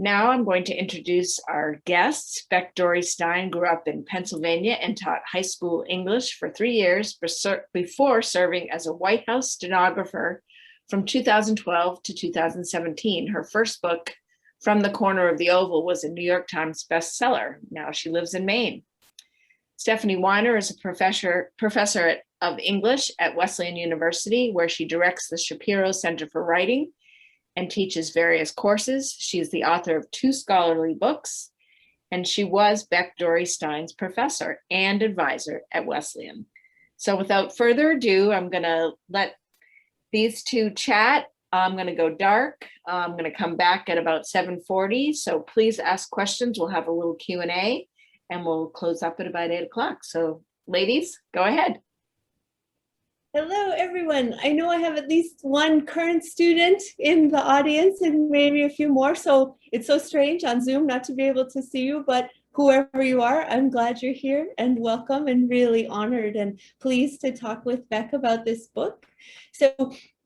Now I'm going to introduce our guests. Beck Dorey-Stein grew up in Pennsylvania and taught high school English for 3 years before serving as a White House stenographer from 2012 to 2017. Her first book, From the Corner of the Oval, was a New York Times bestseller. Now she lives in Maine. Stephanie Weiner is a professor of English at Wesleyan University, where she directs the Shapiro Center for Writing and teaches various courses. She is the author of 2 scholarly books, and she was Beck Dorey-Stein's professor and advisor at Wesleyan. So without further ado, I'm gonna let these two chat. I'm gonna go dark. I'm gonna come back at about 7:40. So please ask questions. We'll have a little Q&A and we'll close up at about 8 o'clock. So ladies, go ahead. Hello, everyone. I know I have at least one current student in the audience and maybe a few more. So it's so strange on Zoom not to be able to see you, but whoever you are, I'm glad you're here and welcome and really honored and pleased to talk with Beck about this book. So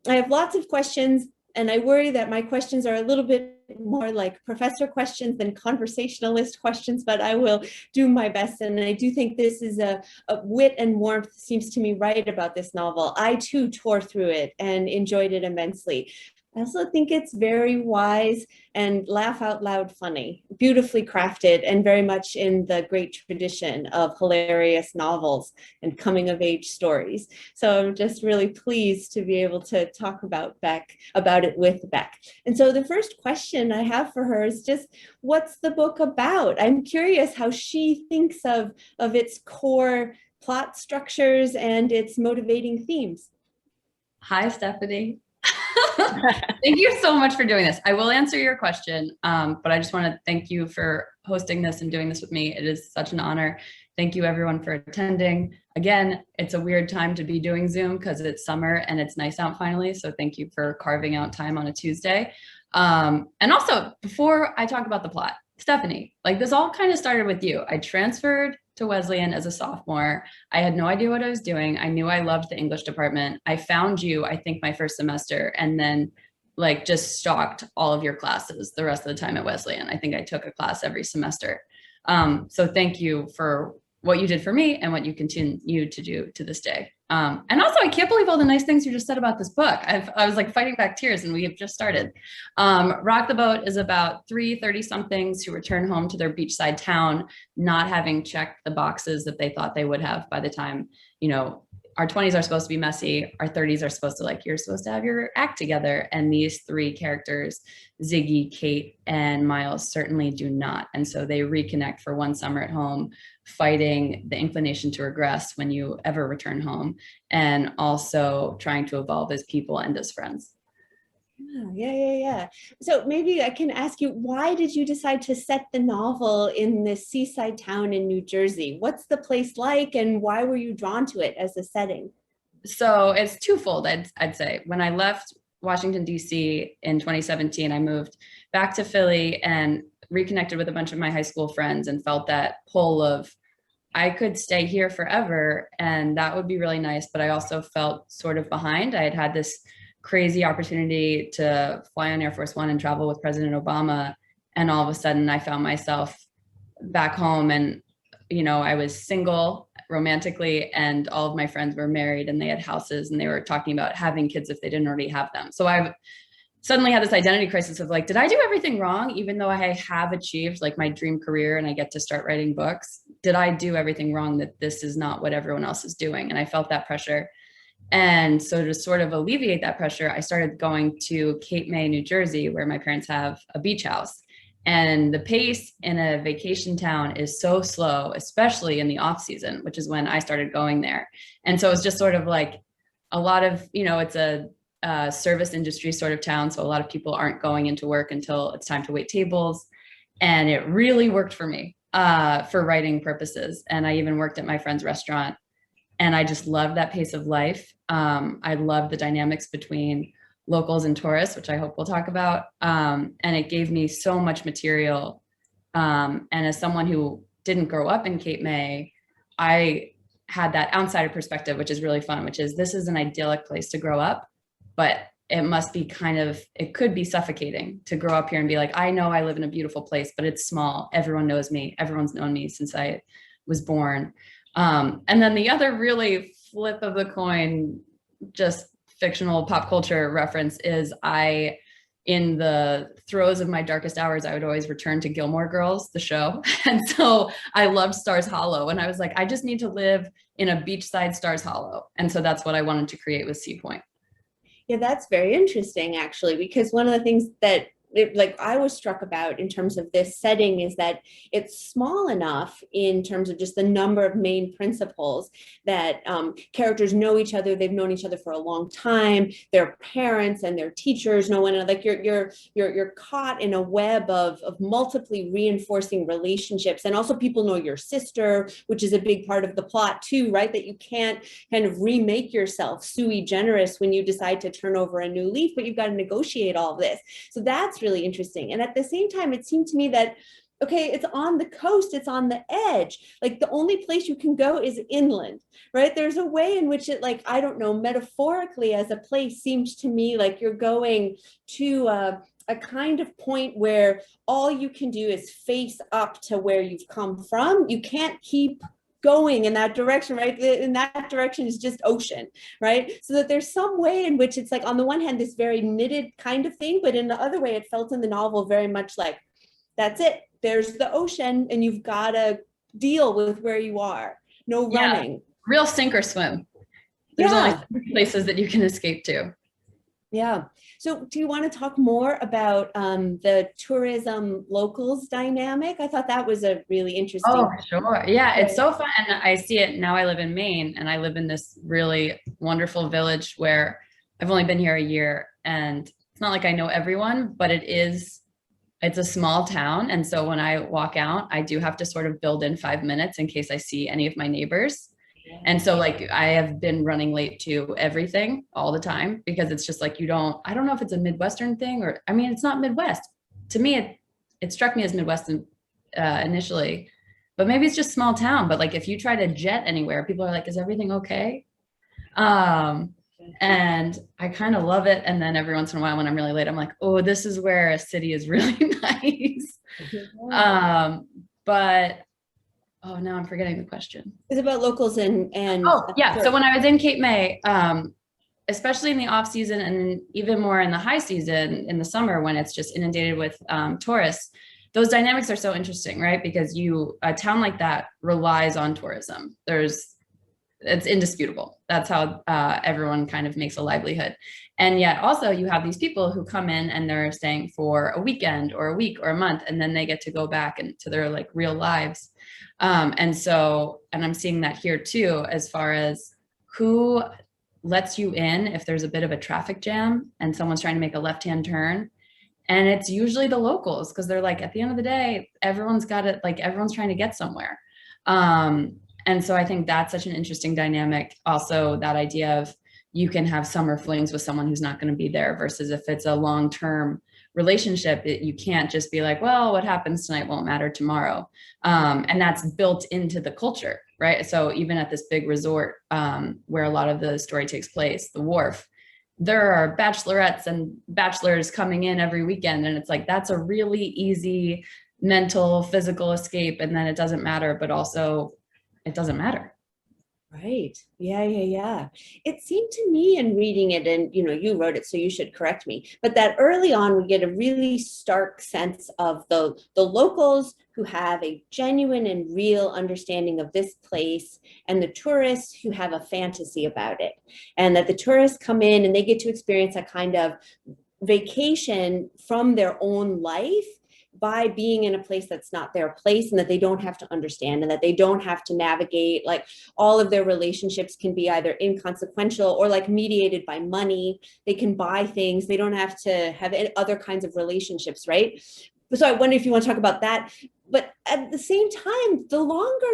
I have lots of questions, and I worry that my questions are a little bit more like professor questions than conversationalist questions, but I will do my best. And I do think this is a wit and warmth seems to me right about this novel. I too tore through it and enjoyed it immensely. I also think it's very wise and laugh out loud funny, beautifully crafted, and very much in the great tradition of hilarious novels and coming of age stories. So I'm just really pleased to be able to talk about it with Beck. And so the first question I have for her is just, what's the book about? I'm curious how she thinks of its core plot structures and its motivating themes. Hi, Stephanie. Thank you so much for doing this. I will answer your question, but I just want to thank you for hosting this and doing this with me. It is such an honor. Thank you everyone for attending. Again, it's a weird time to be doing Zoom because it's summer and it's nice out finally. So thank you for carving out time on a Tuesday. And also, before I talk about the plot, Stephanie, like this all kind of started with you. I transferred to Wesleyan as a sophomore. I had no idea what I was doing. I knew I loved the English department. I found you, I think, my first semester, and then like just stalked all of your classes the rest of the time at Wesleyan. I think I took a class every semester. So thank you for what you did for me and what you continue to do to this day. And also, I can't believe all the nice things you just said about this book. I was like fighting back tears, and we have just started. Rock the Boat is about 3 30-somethings who return home to their beachside town, not having checked the boxes that they thought they would have by the time, you know, our 20s are supposed to be messy. Our 30s are supposed to, like, you're supposed to have your act together. And these 3 characters, Ziggy, Kate, and Miles, certainly do not. And so they reconnect for one summer at home, fighting the inclination to regress when you ever return home, and also trying to evolve as people and as friends. Yeah. So maybe I can ask you, why did you decide to set the novel in this seaside town in New Jersey? What's the place like, and why were you drawn to it as a setting? So it's twofold, I'd say. When I left Washington, D.C. in 2017, I moved back to Philly and reconnected with a bunch of my high school friends and felt that pull of, I could stay here forever and that would be really nice. But I also felt sort of behind. I had had this crazy opportunity to fly on Air Force One and travel with President Obama. And all of a sudden I found myself back home, and, you know, I was single romantically, and all of my friends were married and they had houses and they were talking about having kids if they didn't already have them. So I suddenly had this identity crisis of like, did I do everything wrong? Even though I have achieved like my dream career and I get to start writing books, did I do everything wrong, that this is not what everyone else is doing? And I felt that pressure. And so to sort of alleviate that pressure, I started going to Cape May, New Jersey, where my parents have a beach house. And the pace in a vacation town is so slow, especially in the off season, which is when I started going there. And so it's just sort of like a lot of, you know, it's a service industry sort of town. So a lot of people aren't going into work until it's time to wait tables. And it really worked for me for writing purposes. And I even worked at my friend's restaurant. And I just loved that pace of life. I love the dynamics between locals and tourists, which I hope we'll talk about. And it gave me so much material. And as someone who didn't grow up in Cape May, I had that outsider perspective, which is really fun, which is this is an idyllic place to grow up, but it must be it could be suffocating to grow up here and be like, I know I live in a beautiful place, but it's small. Everyone knows me. Everyone's known me since I was born. And then the other really flip of the coin, just fictional pop culture reference, is in the throes of my darkest hours, I would always return to Gilmore Girls, the show. And so I loved Stars Hollow. And I was like, I just need to live in a beachside Stars Hollow. And so that's what I wanted to create with Sea Point. Yeah, that's very interesting, actually, because one of the things that I was struck about in terms of this setting is that it's small enough in terms of just the number of main principles that characters know each other. They've known each other for a long time. Their parents and their teachers know one another. Like you're caught in a web of multiply reinforcing relationships, and also people know your sister, which is a big part of the plot too, right? That you can't kind of remake yourself sui generis when you decide to turn over a new leaf, but you've got to negotiate all of this. So that's really interesting. And at the same time, it seemed to me that, okay, it's on the coast, it's on the edge. Like the only place you can go is inland, right? There's a way in which it, like, I don't know, metaphorically as a place seems to me like you're going to a kind of point where all you can do is face up to where you've come from. You can't keep going in that direction, right? In that direction is just ocean, right? So that there's some way in which it's like, on the one hand, this very knitted kind of thing, but in the other way, it felt in the novel very much like, that's it. There's the ocean and you've got to deal with where you are. No running. Real sink or swim. There's only places that you can escape to. Yeah. So do you want to talk more about the tourism locals dynamic? I thought that was a really interesting. Oh, sure. Yeah, it's so fun. And I see it now. I live in Maine and I live in this really wonderful village where I've only been here a year, and it's not like I know everyone, but it's a small town. And so when I walk out, I do have to sort of build in 5 minutes in case I see any of my neighbors. And so like I have been running late to everything all the time because it's just like I don't know if it's a Midwestern thing or, I mean, it's not Midwest. To me, it struck me as Midwestern initially, but maybe it's just small town. But like if you try to jet anywhere, people are like, is everything okay? And I kind of love it. And then every once in a while when I'm really late, I'm like, oh, this is where a city is really nice. But oh, now I'm forgetting the question. It's about locals and oh yeah. So when I was in Cape May, especially in the off season and even more in the high season in the summer when it's just inundated with tourists, those dynamics are so interesting, right? Because a town like that relies on tourism. It's indisputable. That's how everyone kind of makes a livelihood. And yet also you have these people who come in and they're staying for a weekend or a week or a month, and then they get to go back into their like real lives. And I'm seeing that here too, as far as who lets you in if there's a bit of a traffic jam and someone's trying to make a left-hand turn. And it's usually the locals, because they're like, at the end of the day, everyone's got it, like everyone's trying to get somewhere. And so I think that's such an interesting dynamic. Also, that idea of you can have summer flings with someone who's not going to be there versus if it's a long-term relationship, you can't just be like, well, what happens tonight won't matter tomorrow. And that's built into the culture, right? So even at this big resort where a lot of the story takes place, the Wharf, there are bachelorettes and bachelors coming in every weekend. And it's like, that's a really easy mental, physical escape. And then it doesn't matter, but also it doesn't matter. Right. Yeah. It seemed to me in reading it, and you wrote it, so you should correct me, but that early on we get a really stark sense of the locals who have a genuine and real understanding of this place, and the tourists who have a fantasy about it. And that the tourists come in and they get to experience a kind of vacation from their own life by being in a place that's not their place, and that they don't have to understand, and that they don't have to navigate. Like all of their relationships can be either inconsequential or like mediated by money. They can buy things. They don't have to have other kinds of relationships, right? So I wonder if you want to talk about that. But at the same time, the longer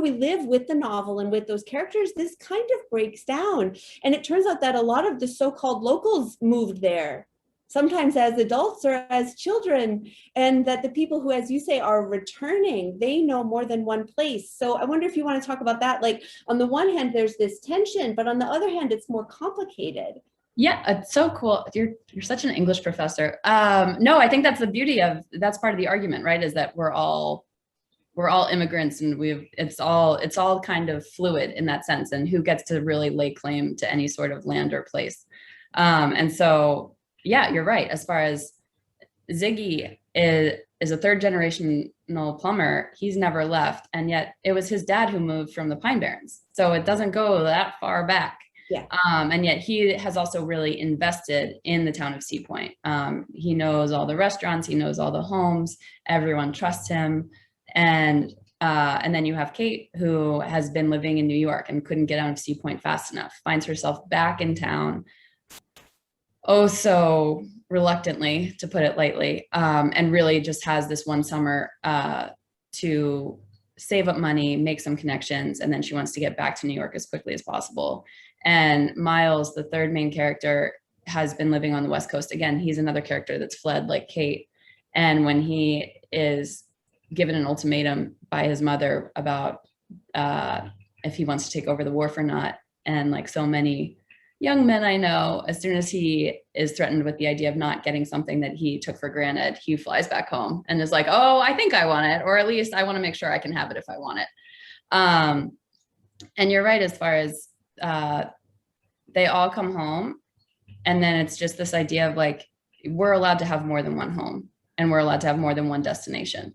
we live with the novel and with those characters, this kind of breaks down. And it turns out that a lot of the so-called locals moved there sometimes as adults or as children, and that the people who, as you say, are returning, they know more than one place. So I wonder if you want to talk about that. Like, on the one hand, there's this tension, but on the other hand, it's more complicated. Yeah, it's so cool. You're such an English professor. No, I think that's the beauty of, that's part of the argument, right? Is that we're all immigrants, and it's all kind of fluid in that sense, and who gets to really lay claim to any sort of land or place. And so, yeah, you're right. As far as Ziggy is a third generational plumber, he's never left. And yet it was his dad who moved from the Pine Barrens. So it doesn't go that far back. Yeah. And yet he has also really invested in the town of Sea Point. He knows all the restaurants, he knows all the homes, everyone trusts him. And then you have Kate, who has been living in New York and couldn't get out of Sea Point fast enough, finds herself back in town, oh so reluctantly, to put it lightly, and really just has this one summer to save up money, make some connections, and then she wants to get back to New York as quickly as possible. And Miles, the third main character, has been living on the West Coast. Again, he's another character that's fled like Kate. And when he is given an ultimatum by his mother about if he wants to take over the wharf or not, and like so many young men I know, as soon as he is threatened with the idea of not getting something that he took for granted, he flies back home and is like, oh, I think I want it, or at least I want to make sure I can have it if I want it. And you're right, as far as they all come home, and then it's just this idea of like, we're allowed to have more than one home, and we're allowed to have more than one destination.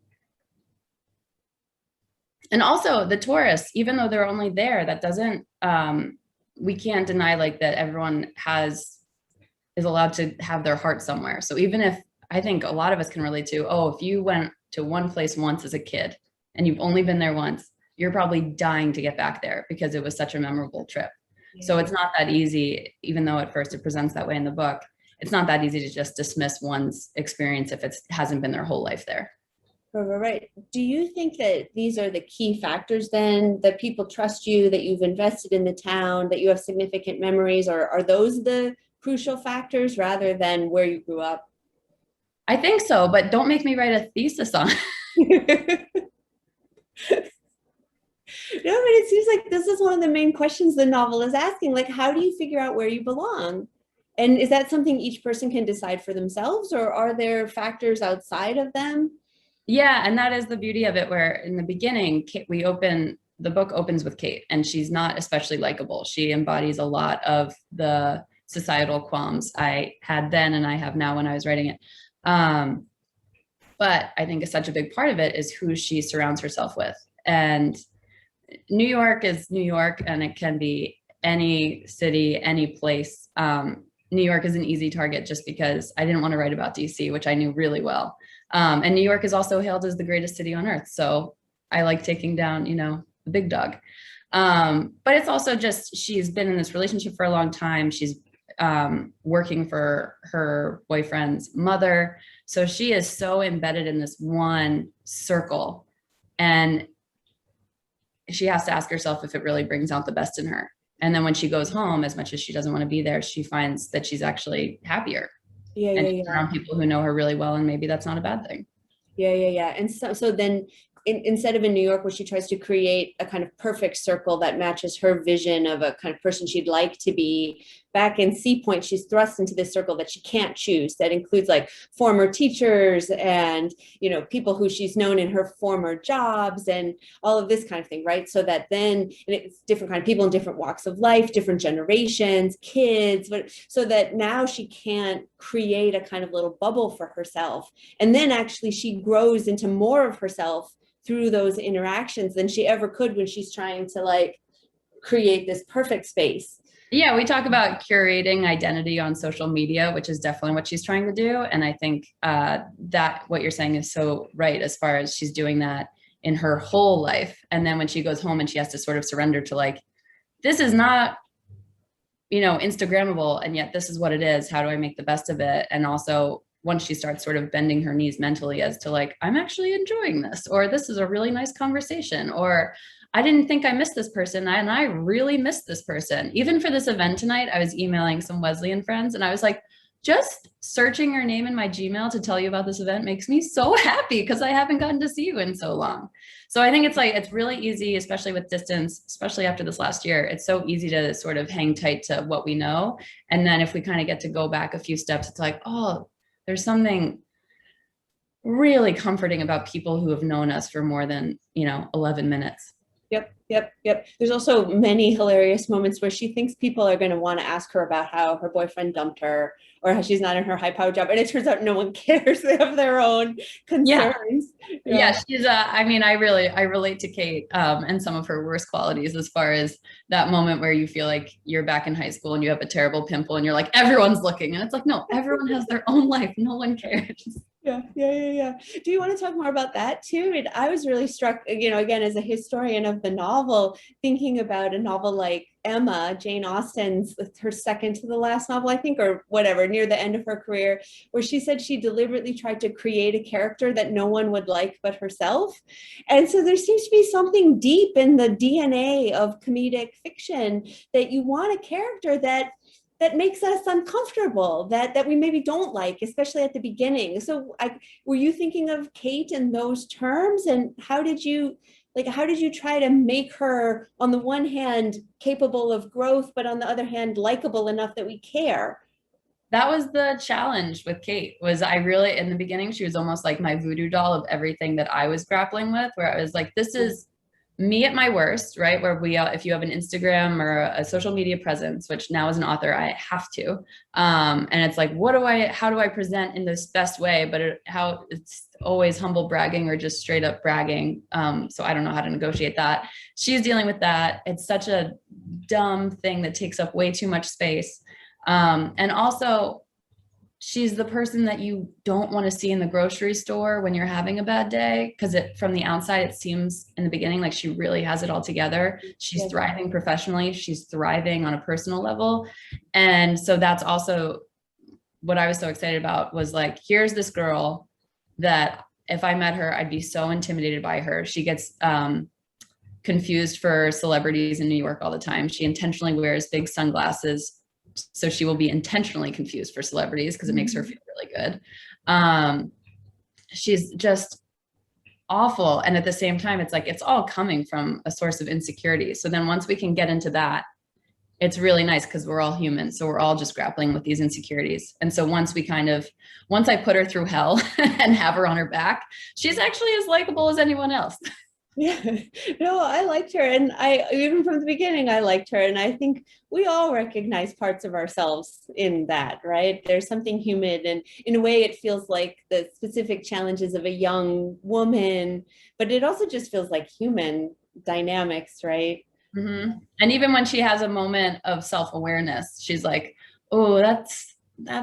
And also the tourists, even though they're only there, that doesn't, we can't deny like that everyone is allowed to have their heart somewhere. So even if, I think a lot of us can relate to, oh, if you went to one place once as a kid and you've only been there once, you're probably dying to get back there because it was such a memorable trip. Yeah. So it's not that easy, even though at first it presents that way in the book, it's not that easy to just dismiss one's experience if it hasn't been their whole life there. Right. Do you think that these are the key factors then, that people trust you, that you've invested in the town, that you have significant memories, or are those the crucial factors rather than where you grew up? I think so, but don't make me write a thesis on it. No, but it seems like this is one of the main questions the novel is asking, like, how do you figure out where you belong? And is that something each person can decide for themselves, or are there factors outside of them? Yeah, and that is the beauty of it, where in the beginning, the book opens with Kate, and she's not especially likable. She embodies a lot of the societal qualms I had then and I have now when I was writing it. But I think such a big part of it is who she surrounds herself with. And New York is New York, and it can be any city, any place. New York is an easy target just because I didn't want to write about DC, which I knew really well. And New York is also hailed as the greatest city on earth. So I like taking down, the big dog. But it's also just, she's been in this relationship for a long time. She's working for her boyfriend's mother. So she is so embedded in this one circle. And she has to ask herself if it really brings out the best in her. And then when she goes home, as much as she doesn't want to be there, she finds that she's actually happier. And around people who know her really well, and maybe that's not a bad thing. Yeah. And so then instead of in New York, where she tries to create a kind of perfect circle that matches her vision of a kind of person she'd like to be, back in Sea Point, she's thrust into this circle that she can't choose, that includes like former teachers and, people who she's known in her former jobs and all of this kind of thing, right? So that then, and it's different kind of people in different walks of life, different generations, kids, but so that now she can't create a kind of little bubble for herself. And then actually she grows into more of herself through those interactions than she ever could when she's trying to like create this perfect space. Yeah, we talk about curating identity on social media, which is definitely what she's trying to do. And I think that what you're saying is so right, as far as she's doing that in her whole life. And then when she goes home and she has to sort of surrender to like, this is not, Instagrammable, and yet this is what it is. How do I make the best of it? And also once she starts sort of bending her knees mentally as to like, I'm actually enjoying this, or this is a really nice conversation, or I didn't think I missed this person, and I really missed this person. Even for this event tonight, I was emailing some Wesleyan friends, and I was like, just searching your name in my Gmail to tell you about this event makes me so happy because I haven't gotten to see you in so long. So I think it's like, it's really easy, especially with distance, especially after this last year, it's so easy to sort of hang tight to what we know. And then if we kind of get to go back a few steps, it's like, oh, there's something really comforting about people who have known us for more than, 11 minutes. Yep. There's also many hilarious moments where she thinks people are going to want to ask her about how her boyfriend dumped her or how she's not in her high-powered job. And it turns out no one cares. They have their own concerns. Yeah, she's I relate to Kate and some of her worst qualities as far as that moment where you feel like you're back in high school and you have a terrible pimple and you're like, everyone's looking. And it's like, no, everyone has their own life. No one cares. Yeah. Do you want to talk more about that too? I was really struck, again, as a historian of the novel, thinking about a novel like Emma, Jane Austen's, her second to the last novel, I think, or whatever, near the end of her career, where she said she deliberately tried to create a character that no one would like but herself. And so there seems to be something deep in the DNA of comedic fiction that you want a character that makes us uncomfortable, that we maybe don't like, especially at the beginning. So were you thinking of Kate in those terms? And how did you try to make her, on the one hand, capable of growth, but on the other hand, likable enough that we care? That was the challenge with Kate, was I really, in the beginning, she was almost like my voodoo doll of everything that I was grappling with, where I was like, this is me at my worst, right? Where if you have an Instagram or a social media presence, which now as an author, I have to. And it's like, how do I present in this best way? But how it's always humble bragging or just straight up bragging. So I don't know how to negotiate that. She's dealing with that. It's such a dumb thing that takes up way too much space. And also, she's the person that you don't want to see in the grocery store when you're having a bad day, because from the outside, it seems in the beginning like she really has it all together. She's thriving professionally. She's thriving on a personal level. And so that's also what I was so excited about, was like, here's this girl that if I met her, I'd be so intimidated by her. She gets confused for celebrities in New York all the time. She intentionally wears big sunglasses, so she will be intentionally confused for celebrities because it makes her feel really good. She's just awful. And at the same time, it's like, it's all coming from a source of insecurity. So then once we can get into that, it's really nice because we're all human. So we're all just grappling with these insecurities. And so once I put her through hell and have her on her back, she's actually as likable as anyone else. Yeah, no, I liked her. And even from the beginning, I liked her. And I think we all recognize parts of ourselves in that, right? There's something human. And in a way, it feels like the specific challenges of a young woman, but it also just feels like human dynamics, right? Mm-hmm. And even when she has a moment of self-awareness, she's like, oh, that's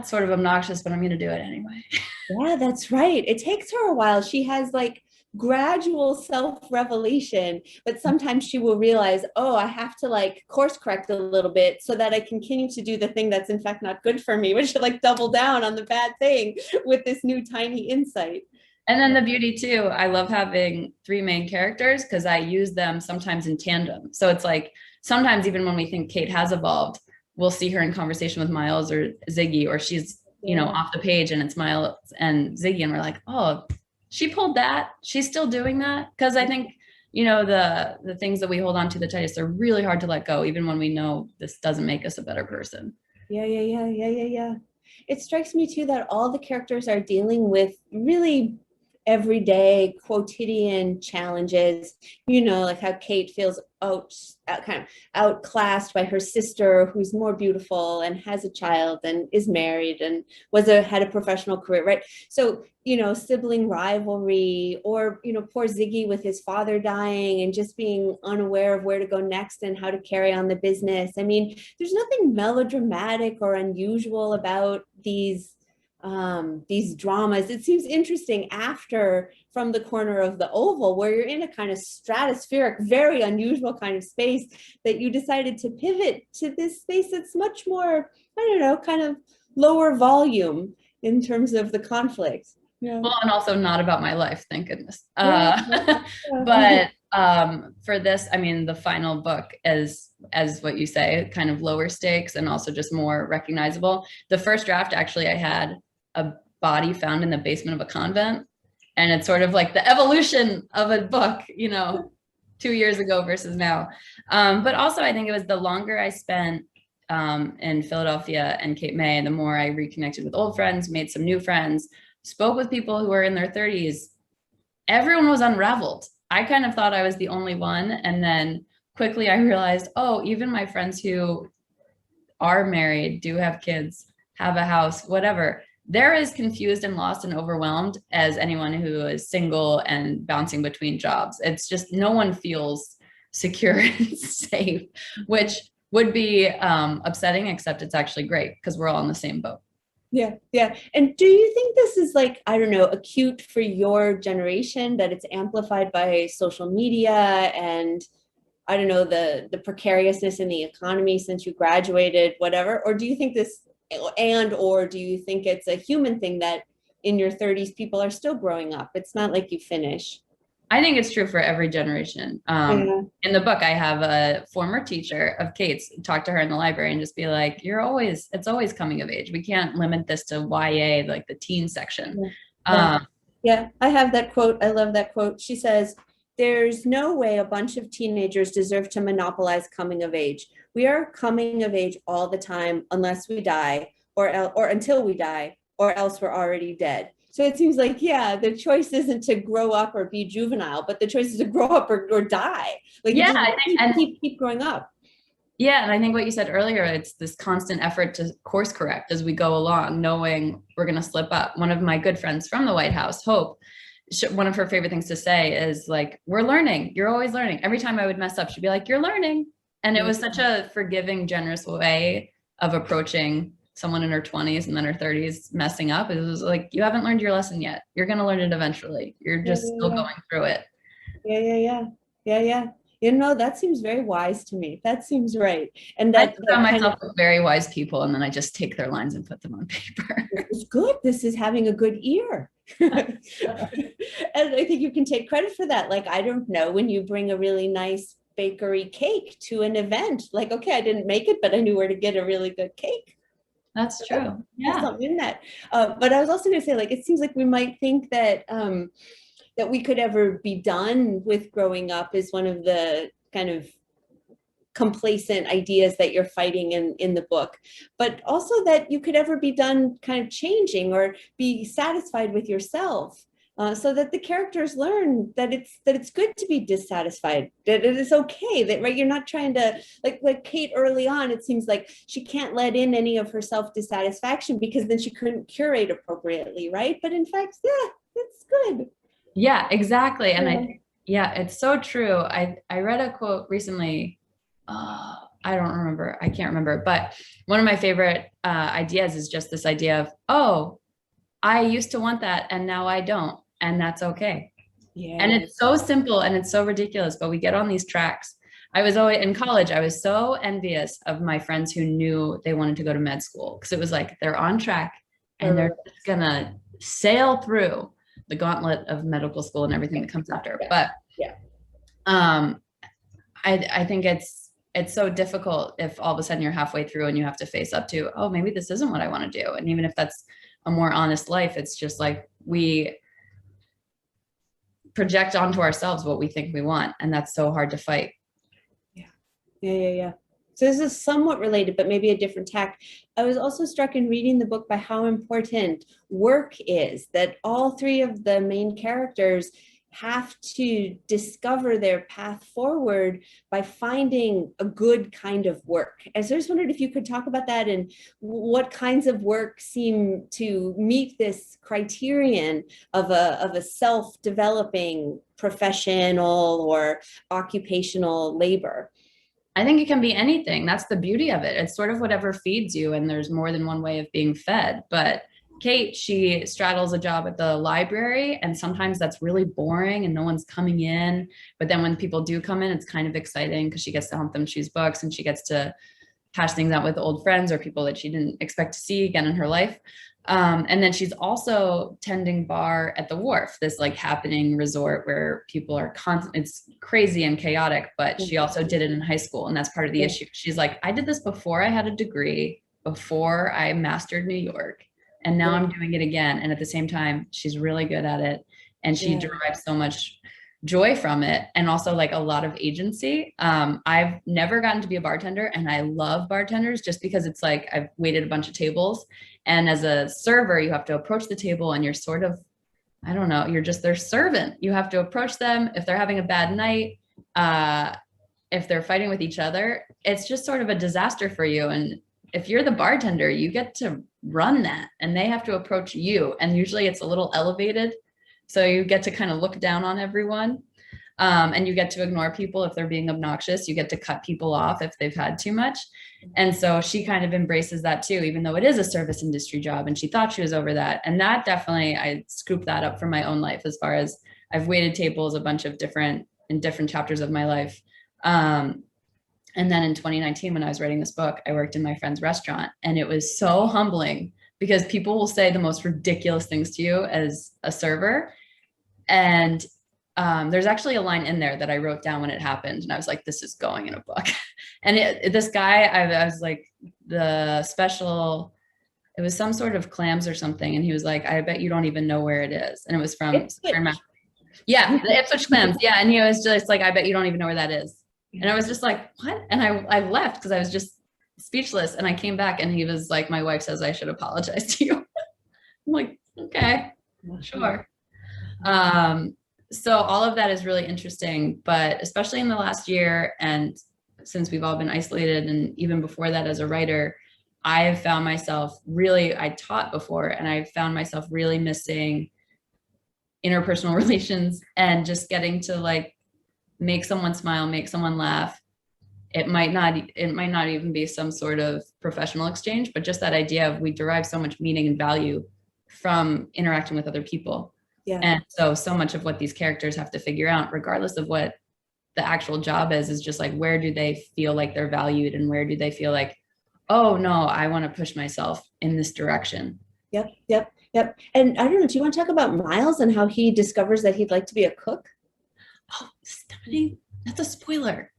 sort of obnoxious, but I'm going to do it anyway. Yeah, that's right. It takes her a while. She has like gradual self-revelation, but sometimes she will realize, oh, I have to like course correct a little bit so that I continue to do the thing that's in fact not good for me, which should like double down on the bad thing with this new tiny insight. And then the beauty too, I love having three main characters because I use them sometimes in tandem. So it's like, sometimes even when we think Kate has evolved, we'll see her in conversation with Miles or Ziggy, or she's, off the page and it's Miles and Ziggy. And we're like, oh, she pulled that. She's still doing that. Because I think, the things that we hold on to the tightest are really hard to let go, even when we know this doesn't make us a better person. Yeah. It strikes me too that all the characters are dealing with really everyday quotidian challenges, like how Kate feels kind of outclassed by her sister, who's more beautiful and has a child and is married and had a professional career, right? So, sibling rivalry, or, poor Ziggy with his father dying and just being unaware of where to go next and how to carry on the business. I mean, there's nothing melodramatic or unusual about these dramas. It seems interesting after From the Corner of the Oval, where you're in a kind of stratospheric, very unusual kind of space, that you decided to pivot to this space that's much more, kind of lower volume in terms of the conflict. Yeah. Well, and also not about my life, thank goodness. Yeah. But For this, I mean, the final book is, as what you say, kind of lower stakes and also just more recognizable. The first draft, actually, I had a body found in the basement of a convent. And it's sort of like the evolution of a book, 2 years ago versus now. But also, I think it was the longer I spent in Philadelphia and Cape May, the more I reconnected with old friends, made some new friends, spoke with people who were in their 30s. Everyone was unraveled. I kind of thought I was the only one. And then quickly I realized, oh, even my friends who are married, do have kids, have a house, whatever, they're as confused and lost and overwhelmed as anyone who is single and bouncing between jobs. It's just no one feels secure and safe, which would be upsetting, except it's actually great because we're all in the same boat. Yeah, yeah. And do you think this is like, I don't know, acute for your generation, that it's amplified by social media and, I don't know, the precariousness in the economy since you graduated, whatever? Or do you think this, or do you think it's a human thing that in your 30s, people are still growing up? It's not like you finish. I think it's true for every generation. In the book, I have a former teacher of Kate's, talk to her in the library and just be like, it's always coming of age. We can't limit this to YA, like the teen section. Yeah, I have that quote. I love that quote. She says, "There's no way a bunch of teenagers deserve to monopolize coming of age. We are coming of age all the time unless we die or until we die, or else we're already dead." So it seems like, yeah, the choice isn't to grow up or be juvenile, but the choice is to grow up or die. Like, yeah, I think, keep growing up. Yeah, and I think what you said earlier, it's this constant effort to course correct as we go along, knowing we're going to slip up. One of my good friends from the White House, Hope, one of her favorite things to say is like, we're learning. You're always learning. Every time I would mess up, she'd be like, you're learning. And it was such a forgiving, generous way of approaching someone in her 20s and then her 30s messing up. It was like, you haven't learned your lesson yet. You're going to learn it eventually. You're just still going through it. Yeah. That seems very wise to me. That seems right. And I found myself with very wise people, and then I just take their lines and put them on paper. It's good. This is having a good ear. And I think you can take credit for that. Like, I don't know, when you bring a really nice bakery cake to an event, like, okay, I didn't make it, but I knew where to get a really good cake. That's true. Yeah. Something in that. But I was also going to say, like, it seems like we might think that that we could ever be done with growing up is one of the kind of complacent ideas that you're fighting in the book, but also that you could ever be done kind of changing or be satisfied with yourself. So that the characters learn that it's good to be dissatisfied, that it is okay, that, right, you're not trying to, like Kate early on, it seems like she can't let in any of her self-dissatisfaction because then she couldn't curate appropriately, right? But in fact, yeah, it's good. Yeah, exactly. And it's so true. I read a quote recently, I can't remember, but one of my favorite ideas is just this idea of, oh, I used to want that and now I don't. And that's okay. Yeah. And it's so simple and it's so ridiculous, but we get on these tracks. I was always in college, I was so envious of my friends who knew they wanted to go to med school, because it was like, they're on track and they're just gonna sail through the gauntlet of medical school and everything that comes after. But I think it's so difficult if all of a sudden you're halfway through and you have to face up to, oh, maybe this isn't what I want to do. And even if that's a more honest life, it's just like we project onto ourselves what we think we want, and that's so hard to fight. Yeah. So this is somewhat related, but maybe a different tack. I was also struck in reading the book by how important work is, that all three of the main characters have to discover their path forward by finding a good kind of work. And so I just wondered if you could talk about that and what kinds of work seem to meet this criterion of a self-developing professional or occupational labor. I think it can be anything. That's the beauty of it. It's sort of whatever feeds you, and there's more than one way of being fed. But Kate, she straddles a job at the library, and sometimes that's really boring and no one's coming in. But then when people do come in, it's kind of exciting because she gets to help them choose books and she gets to hash things out with old friends or people that she didn't expect to see again in her life. And then she's also tending bar at the Wharf, this like happening resort where people are constant. It's crazy and chaotic, but she also did it in high school. And that's part of the issue. She's like, I did this before I had a degree, before I mastered New York, and now I'm doing it again. And at the same time, she's really good at it. And she derives so much joy from it, and also like a lot of agency. I've never gotten to be a bartender, and I love bartenders just because it's like I've waited a bunch of tables, and as a server you have to approach the table and you're sort of, I don't know, you're just their servant. You have to approach them if they're having a bad night, if they're fighting with each other. It's just sort of a disaster for you. And if you're the bartender, you get to run that, and they have to approach you, and usually it's a little elevated. So you get to kind of look down on everyone, and you get to ignore people if they're being obnoxious. You get to cut people off if they've had too much. And so she kind of embraces that too, even though it is a service industry job, and she thought she was over that. And that definitely, I scooped that up from my own life, as far as I've waited tables a bunch of different chapters of my life. And then in 2019, when I was writing this book, I worked in my friend's restaurant, and it was so humbling because people will say the most ridiculous things to you as a server. And there's actually a line in there that I wrote down when it happened, and I was like, this is going in a book. And this guy, I was like, the special, it was some sort of clams or something, and he was like, I bet you don't even know where it is. And it was from yeah, the Ipswich clams. Yeah. And he was just like, I bet you don't even know where that is. And I was just like, what? And I left because I was just speechless. And I came back, and he was like, my wife says I should apologize to you. I'm like, okay, sure. So all of that is really interesting, but especially in the last year, and since we've all been isolated, and even before that as a writer, I have found myself really, I taught before, and I found myself really missing interpersonal relations, and just getting to like make someone smile, make someone laugh. It might not even be some sort of professional exchange, but just that idea of we derive so much meaning and value from interacting with other people. Yeah. And so much of what these characters have to figure out, regardless of what the actual job is just like, where do they feel like they're valued, and where do they feel like, oh no, I want to push myself in this direction. Yep. And I don't know, do you want to talk about Miles and how he discovers that he'd like to be a cook? Oh, Stephanie, that's a spoiler.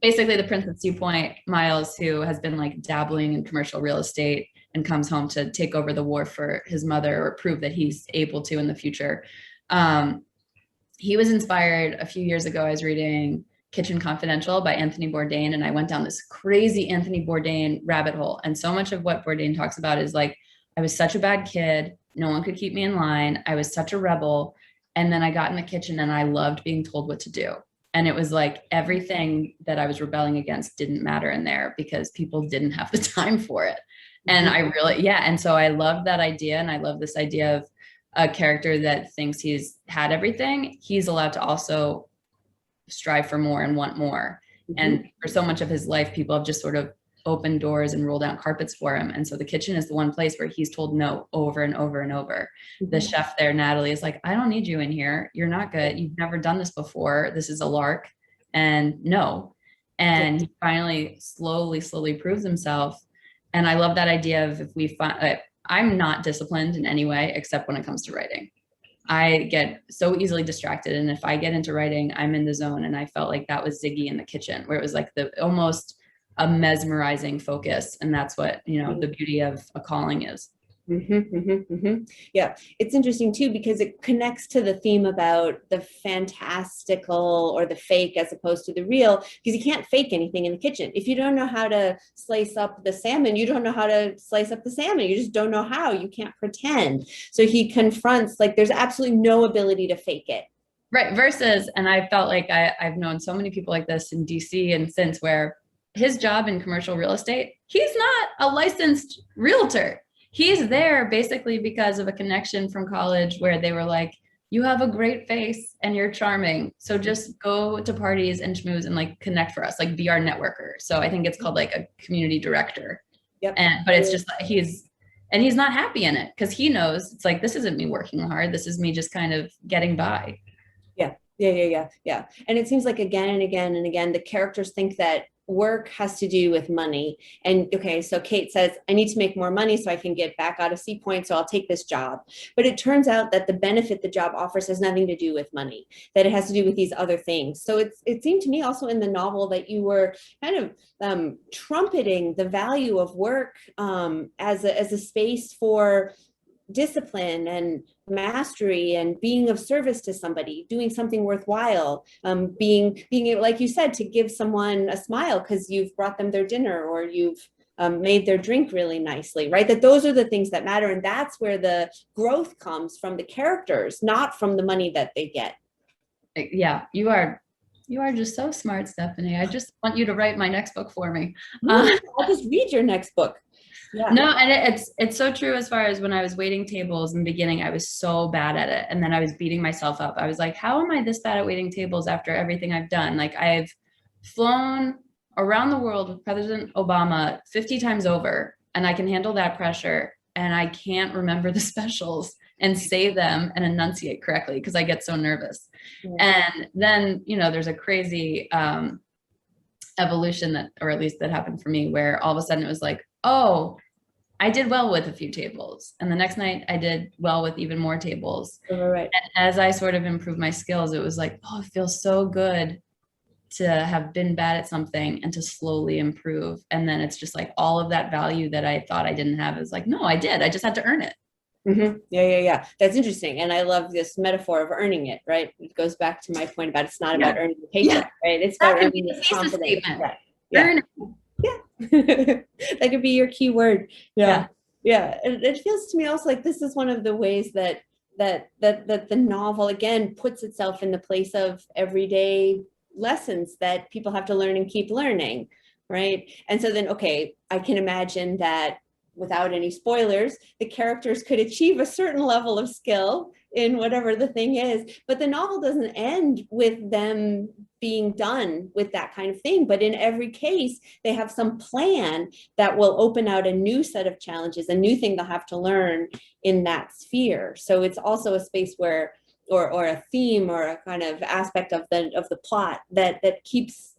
Basically the Prince at Sea Point, Miles, who has been like dabbling in commercial real estate and comes home to take over the Wharf for his mother, or prove that he's able to in the future. He was inspired a few years ago. I was reading Kitchen Confidential by Anthony Bourdain, and I went down this crazy Anthony Bourdain rabbit hole. And so much of what Bourdain talks about is like, I was such a bad kid. No one could keep me in line. I was such a rebel. And then I got in the kitchen, and I loved being told what to do. And it was like everything that I was rebelling against didn't matter in there, because people didn't have the time for it. And I really, and so I love that idea. And I love this idea of a character that thinks he's had everything. He's allowed to also strive for more and want more. And for so much of his life, people have just sort of opened doors and rolled out carpets for him. And so the kitchen is the one place where he's told no over and over and over. The chef there, Natalie, is like, I don't need you in here. You're not good. You've never done this before. This is a lark. And no. And he finally slowly proves himself. And I love that idea of, if we find, I'm not disciplined in any way, except when it comes to writing. I get so easily distracted. And if I get into writing, I'm in the zone. And I felt like that was Ziggy in the kitchen, where it was like almost a mesmerizing focus. And that's what, the beauty of a calling is. Yeah, it's interesting too, because it connects to the theme about the fantastical or the fake as opposed to the real, because you can't fake anything in the kitchen. If you don't know how to slice up the salmon, you don't know how to slice up the salmon. You just don't know how. You can't pretend. So he confronts, like, there's absolutely no ability to fake it. Right. Versus, and I felt like I've known so many people like this in DC and since, where his job in commercial real estate, he's not a licensed realtor. He's there basically because of a connection from college, where they were like, you have a great face and you're charming, so just go to parties and schmooze and like connect for us, like be our networker. So I think it's called like a community director. Yep. But it's just like he's not happy in it, because he knows it's like, this isn't me working hard. This is me just kind of getting by. Yeah. And it seems like again and again and again, the characters think that work has to do with money. And okay, so Kate says, I need to make more money so I can get back out of Sea Point, so I'll take this job. But it turns out that the benefit the job offers has nothing to do with money, that it has to do with these other things. So it seemed to me also in the novel that you were kind of trumpeting the value of work as a space for discipline and mastery and being of service to somebody, doing something worthwhile, being able, like you said, to give someone a smile because you've brought them their dinner or you've made their drink really nicely, right? That those are the things that matter. And that's where the growth comes from the characters, not from the money that they get. Yeah, you are just so smart, Stephanie. I just want you to write my next book for me. I'll just read your next book. Yeah. No, and it's so true. As far as when I was waiting tables in the beginning, I was so bad at it. And then I was beating myself up. I was like, how am I this bad at waiting tables after everything I've done? Like, I've flown around the world with President Obama 50 times over, and I can handle that pressure. And I can't remember the specials and say them and enunciate correctly because I get so nervous. Yeah. And then, there's a crazy evolution or at least that happened for me, where all of a sudden it was like, oh, I did well with a few tables. And the next night I did well with even more tables. Right. And as I sort of improved my skills, it was like, oh, it feels so good to have been bad at something and to slowly improve. And then it's just like all of that value that I thought I didn't have is like, no, I did. I just had to earn it. Mm-hmm. Yeah. That's interesting. And I love this metaphor of earning it, right? It goes back to my point about it's not about earning the paycheck, right? It's about earning the confidence. Right. Earn it. Yeah. That could be your key word. Yeah. It feels to me also like this is one of the ways that the novel again puts itself in the place of everyday lessons that people have to learn and keep learning, right? And so then, okay, I can imagine that without any spoilers, the characters could achieve a certain level of skill in whatever the thing is, but the novel doesn't end with them being done with that kind of thing. But in every case, they have some plan that will open out a new set of challenges, a new thing they'll have to learn in that sphere. So it's also a space where, or a theme or a kind of aspect of the plot that keeps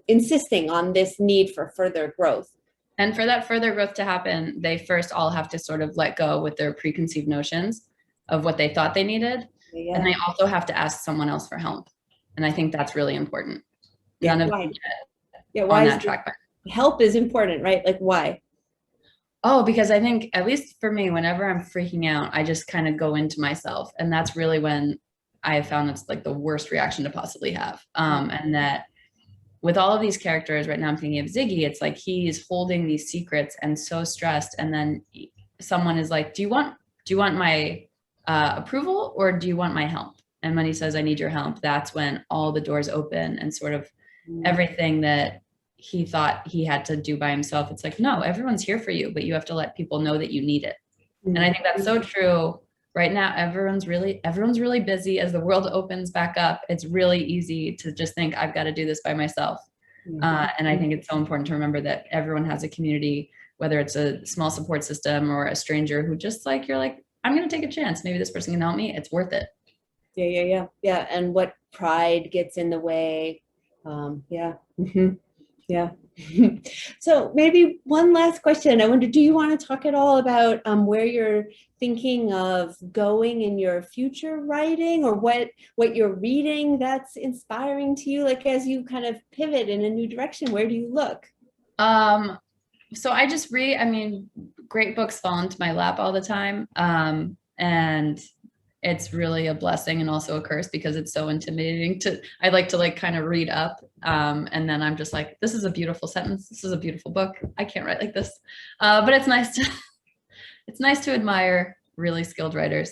insisting on this need for further growth. And for that further growth to happen, they first all have to sort of let go with their preconceived notions of what they thought they needed. Yeah. And they also have to ask someone else for help. And I think that's really important. Yeah, None why? of Yeah, why on is that track. Help is important, right? Like why? Oh, because I think, at least for me, whenever I'm freaking out, I just kind of go into myself. And that's really when I have found it's like the worst reaction to possibly have. And that with all of these characters right now, I'm thinking of Ziggy, it's like he's holding these secrets and so stressed. And then someone is like, do you want my approval or do you want my help? And when he says, I need your help, that's when all the doors open and sort of everything that he thought he had to do by himself. It's like, no, everyone's here for you, but you have to let people know that you need it. And I think that's so true. Right now, everyone's really busy. As the world opens back up, it's really easy to just think, I've got to do this by myself. And I think it's so important to remember that everyone has a community, whether it's a small support system or a stranger who just like, you're like, I'm going to take a chance. Maybe this person can help me. It's worth it. Yeah. And what pride gets in the way. Yeah. So maybe one last question. I wonder, do you want to talk at all about where you're thinking of going in your future writing, or what you're reading that's inspiring to you? Like as you kind of pivot in a new direction, where do you look? So I just read, great books fall into my lap all the time. And it's really a blessing and also a curse because it's so intimidating I like to like kind of read up. And then I'm just like, this is a beautiful sentence. This is a beautiful book. I can't write like this. But it's nice to admire really skilled writers.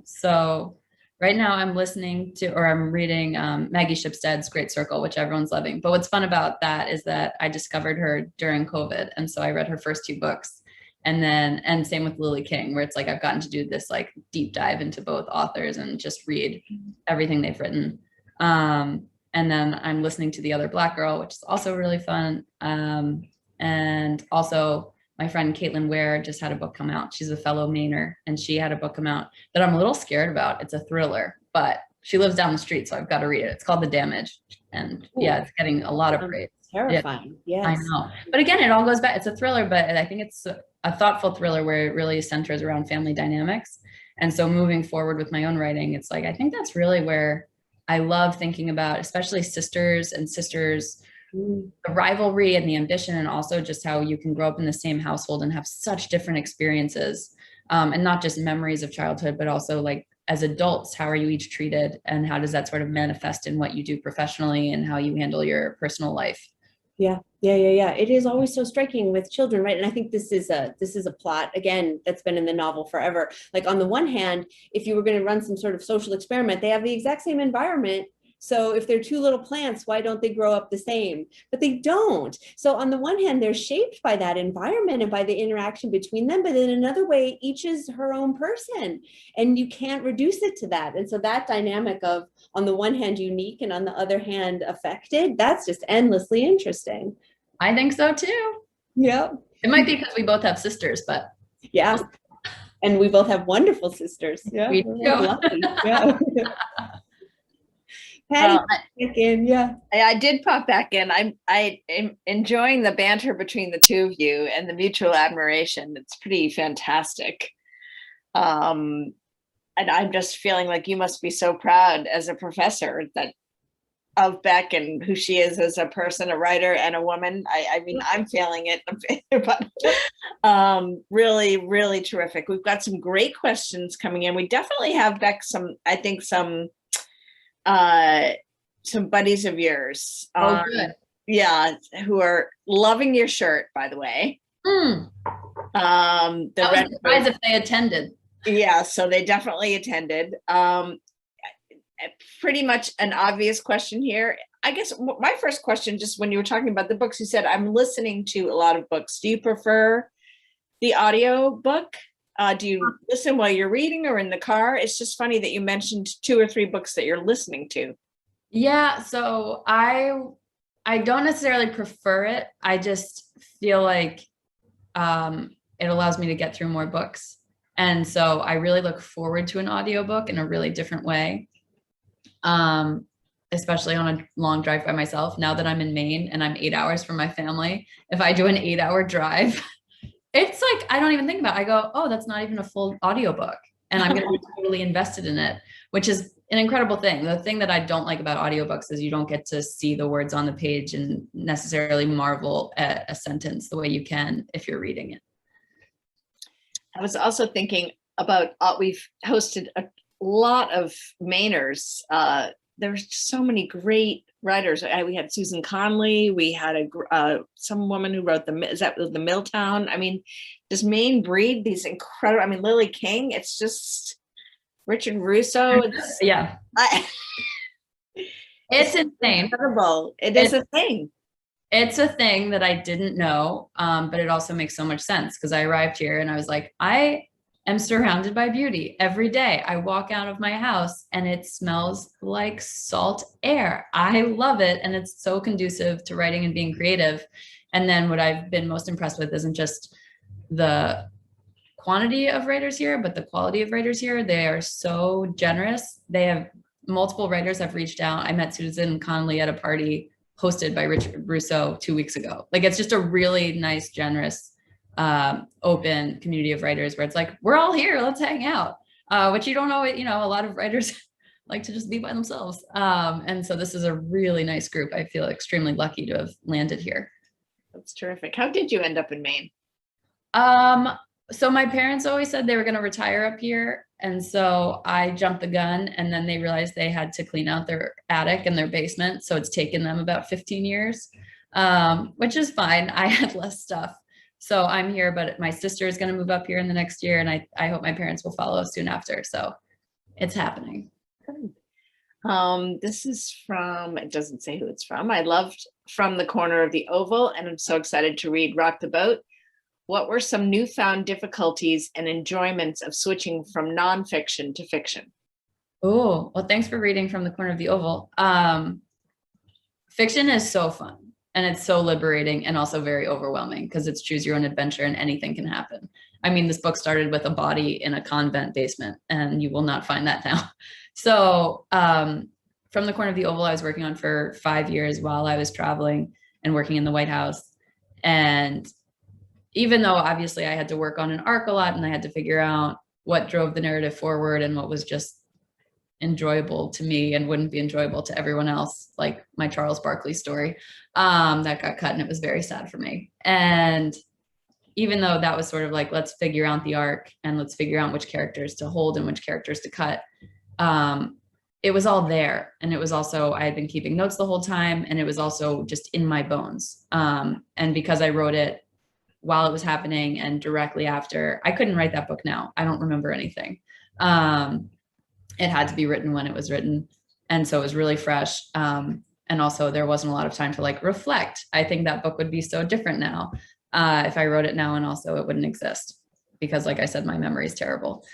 So right now I'm reading Maggie Shipstead's Great Circle, which everyone's loving. But what's fun about that is that I discovered her during COVID. And so I read her first 2 books. And same with Lily King, where it's like I've gotten to do this like deep dive into both authors and just read everything they've written. And then I'm listening to The Other Black Girl, which is also really fun. And also my friend Caitlin Ware just had a book come out. She's a fellow Mainer, and she had a book come out that I'm a little scared about. It's a thriller, but she lives down the street, so I've got to read it. It's called The Damage. And yeah, it's getting a lot of praise. Terrifying. I Yes. know. But again, it all goes back. It's a thriller, but I think it's a thoughtful thriller where it really centers around family dynamics. And so moving forward with my own writing, it's like, I think that's really where I love thinking about, especially sisters and sisters, Mm. the rivalry and the ambition, and also just how you can grow up in the same household and have such different experiences. And not just memories of childhood, but also like as adults, how are you each treated, and how does that sort of manifest in what you do professionally and how you handle your personal life? Yeah. It is always so striking with children, right? And I think this is a plot again that's been in the novel forever. Like on the one hand, if you were going to run some sort of social experiment, they have the exact same environment. So if they're two little plants, why don't they grow up the same? But they don't. So on the one hand, they're shaped by that environment and by the interaction between them. But in another way, each is her own person, and you can't reduce it to that. And so that dynamic of, on the one hand, unique, and on the other hand, affected, that's just endlessly interesting. I think so too. Yeah. It might be because we both have sisters, but Yeah. And we both have wonderful sisters. Yeah. We We're do. lucky. Yeah. Patty, Well, back in. Yeah. I did pop back in. I am enjoying the banter between the two of you and the mutual admiration. It's pretty fantastic. And I'm just feeling like you must be so proud as a professor that of Beck and who she is as a person, a writer, and a woman. I mean, I'm feeling it, but really, really terrific. We've got some great questions coming in. We definitely have, Beck, I think some buddies of yours. oh, good. Yeah, who are loving your shirt, by the way. Hmm. The I was red surprised if they attended. Yeah, so they definitely attended. Pretty much an obvious question here. I guess my first question, just when you were talking about the books, you said, I'm listening to a lot of books. Do you prefer the audio book? Do you listen while you're reading or in the car? It's just funny that you mentioned 2 or 3 books that you're listening to. Yeah, so I don't necessarily prefer it. I just feel like it allows me to get through more books. And so I really look forward to an audiobook in a really different way. Especially on a long drive by myself. Now that I'm in Maine and I'm 8 hours from my family, if I do an 8-hour drive, it's like, I don't even think about it. I go, oh, that's not even a full audiobook. And I'm going to be totally invested in it, which is an incredible thing. The thing that I don't like about audiobooks is you don't get to see the words on the page and necessarily marvel at a sentence the way you can if you're reading it. I was also thinking about, we've hosted a lot of Mainers. There's so many great writers. We had Susan Conley. We had some woman who wrote the Milltown. I mean, does Maine breed these incredible? I mean, Lily King. It's just Richard Russo. Yeah, it's insane. Incredible. It is a thing. It's a thing that I didn't know, but it also makes so much sense because I arrived here and I was like, I am surrounded by beauty every day. I walk out of my house and it smells like salt air. I love it. And it's so conducive to writing and being creative. And then what I've been most impressed with isn't just the quantity of writers here, but the quality of writers here. They are so generous. They have multiple writers have reached out. I met Susan Conley at a party hosted by Richard Russo 2 weeks ago. Like, it's just a really nice, generous, open community of writers where it's like, we're all here, let's hang out, which you don't always, a lot of writers like to just be by themselves. And so this is a really nice group. I feel extremely lucky to have landed here. That's terrific. How did you end up in Maine? So my parents always said they were going to retire up here. And so I jumped the gun, and then they realized they had to clean out their attic and their basement. So it's taken them about 15 years, which is fine. I had less stuff. So I'm here, but my sister is going to move up here in the next year. And I hope my parents will follow soon after. So it's happening. This is from, it doesn't say who it's from. I loved From the Corner of the Oval, and I'm so excited to read Rock the Boat. What were some newfound difficulties and enjoyments of switching from nonfiction to fiction? Oh, well, thanks for reading From the Corner of the Oval. Fiction is so fun, and it's so liberating and also very overwhelming because it's choose your own adventure and anything can happen. I mean, this book started with a body in a convent basement, and you will not find that now. So From the Corner of the Oval, I was working on for 5 years while I was traveling. and working in the White House. And even though obviously I had to work on an arc a lot and I had to figure out what drove the narrative forward and what was just enjoyable to me and wouldn't be enjoyable to everyone else, like my Charles Barkley story, that got cut, and it was very sad for me. And even though that was sort of like, let's figure out the arc and let's figure out which characters to hold and which characters to cut, it was all there. And it was also, I had been keeping notes the whole time, and it was also just in my bones. And because I wrote it while it was happening and directly after, I couldn't write that book now. I don't remember anything. It had to be written when it was written. And so it was really fresh. And also there wasn't a lot of time to like reflect. I think that book would be so different now if I wrote it now, and also it wouldn't exist because, like I said, my memory is terrible.